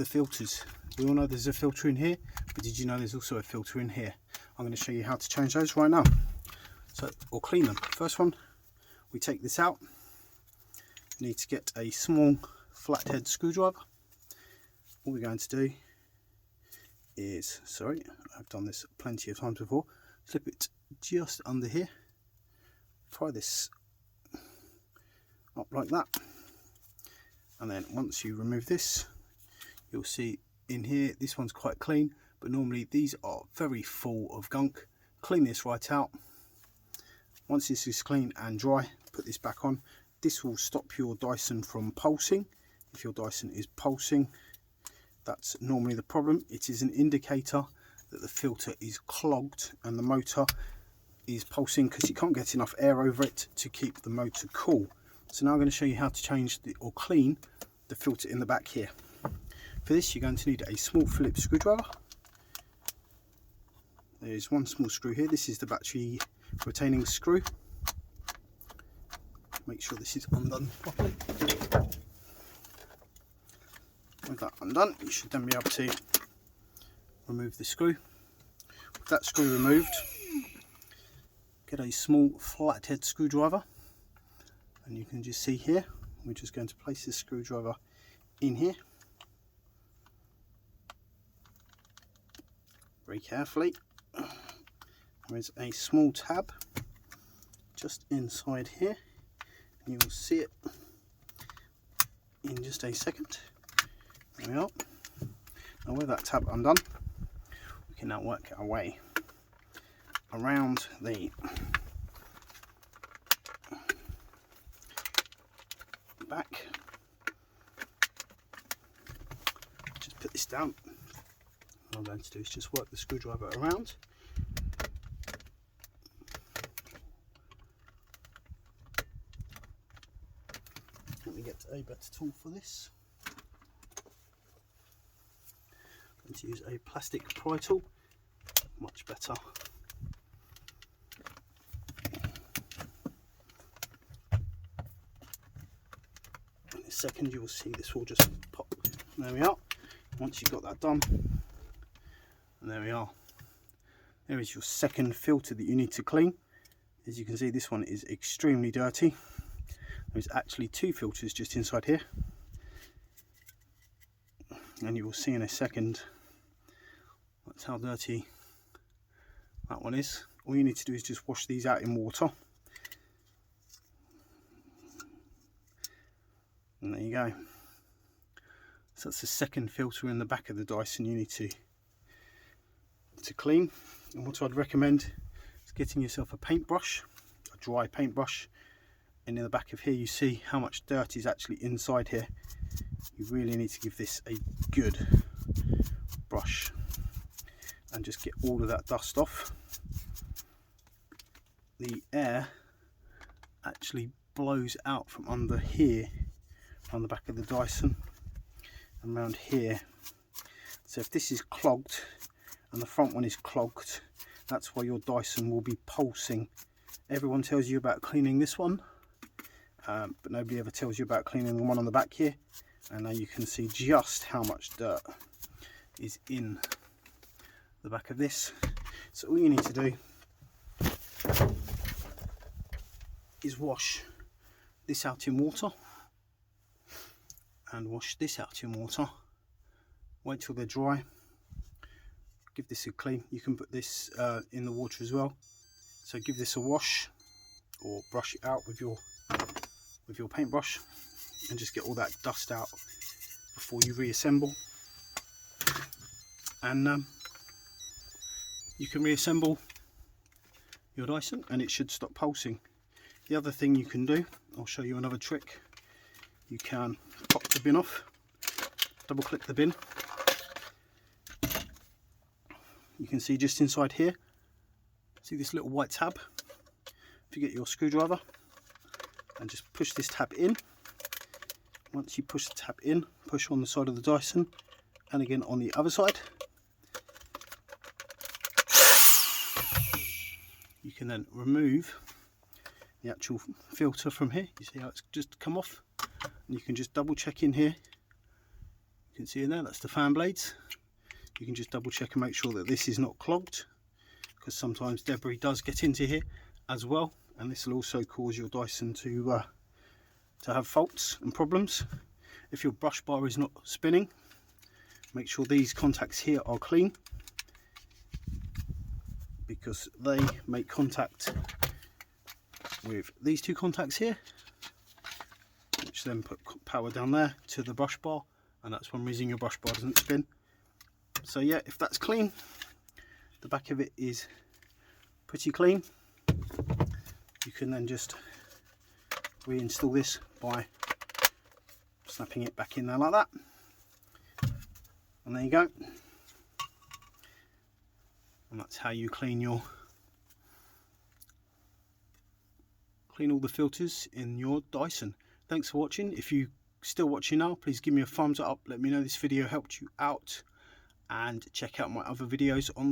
The filters. We all know there's a filter in here, but did you know there's also a filter in here? I'm going to show you how to change those right now. So, or clean them. First one, we take this out. You need to get a small flathead screwdriver. All we're going to do is, sorry, I've done this plenty of times before, slip it just under here, pry this up like that, and then once you remove this, you'll see in here, this one's quite clean, but normally these are very full of gunk. Clean this right out. Once this is clean and dry, put this back on. This will stop your Dyson from pulsing. If your Dyson is pulsing, that's normally the problem. It is an indicator that the filter is clogged and the motor is pulsing because you can't get enough air over it to keep the motor cool. So now I'm going to show you how to change or clean the filter in the back here. For this, you're going to need a small Phillips screwdriver. There's one small screw here. This is the battery retaining screw. Make sure this is undone properly. With that undone, you should then be able to remove the screw. With that screw removed, get a small flathead screwdriver, and you can just see here, we're just going to place this screwdriver in here very carefully. There is a small tab just inside here, and you will see it in just a second. There we are. Now with that tab undone, we can now work our way around the back. Just put this down. What I'm going to do is just work the screwdriver around. Let me get a better tool for this. I'm going to use a plastic pry tool, much better. In a second you will see this will just pop. There we are. Once you've got that done, and there we are. There is your second filter that you need to clean. As you can see, this one is extremely dirty. There's actually two filters just inside here, and you will see in a second that's how dirty that one is. All you need to do is just wash these out in water, and there you go. So that's the second filter in the back of the Dyson you need to clean. And what I'd recommend is getting yourself a paintbrush, a dry paintbrush, and in the back of here you see how much dirt is actually inside here. You really need to give this a good brush and just get all of that dust off. The air actually blows out from under here on the back of the Dyson and around here. So if this is clogged and the front one is clogged, that's why your Dyson will be pulsing. Everyone tells you about cleaning this one, but nobody ever tells you about cleaning the one on the back here. And now you can see just how much dirt is in the back of this. So all you need to do is wash this out in water and wash this out in water. Wait till they're dry. Give this a clean. You can put this in the water as well. So give this a wash or brush it out with your paintbrush and just get all that dust out before you reassemble. And you can reassemble your Dyson and it should stop pulsing. The other thing you can do, I'll show you another trick. You can pop the bin off, double click the bin. You can see just inside here, see this little white tab. If you get your screwdriver and just push this tab in. Once you push the tab in, push on the side of the Dyson and again on the other side. You can then remove the actual filter from here. You see how it's just come off, and you can just double check in here. You can see in there, that's the fan blades. You can just double check and make sure that this is not clogged, because sometimes debris does get into here as well, and this will also cause your Dyson to have faults and problems. If your brush bar is not spinning, make sure these contacts here are clean, because they make contact with these two contacts here, which then put power down there to the brush bar, and that's one reason your brush bar doesn't spin. So yeah, if that's clean, the back of it is pretty clean, you can then just reinstall this by snapping it back in there like that, and there you go. And that's how you clean all the filters in your Dyson. Thanks for watching. If you're still watching now, please give me a thumbs up, let me know this video helped you out, and check out my other videos on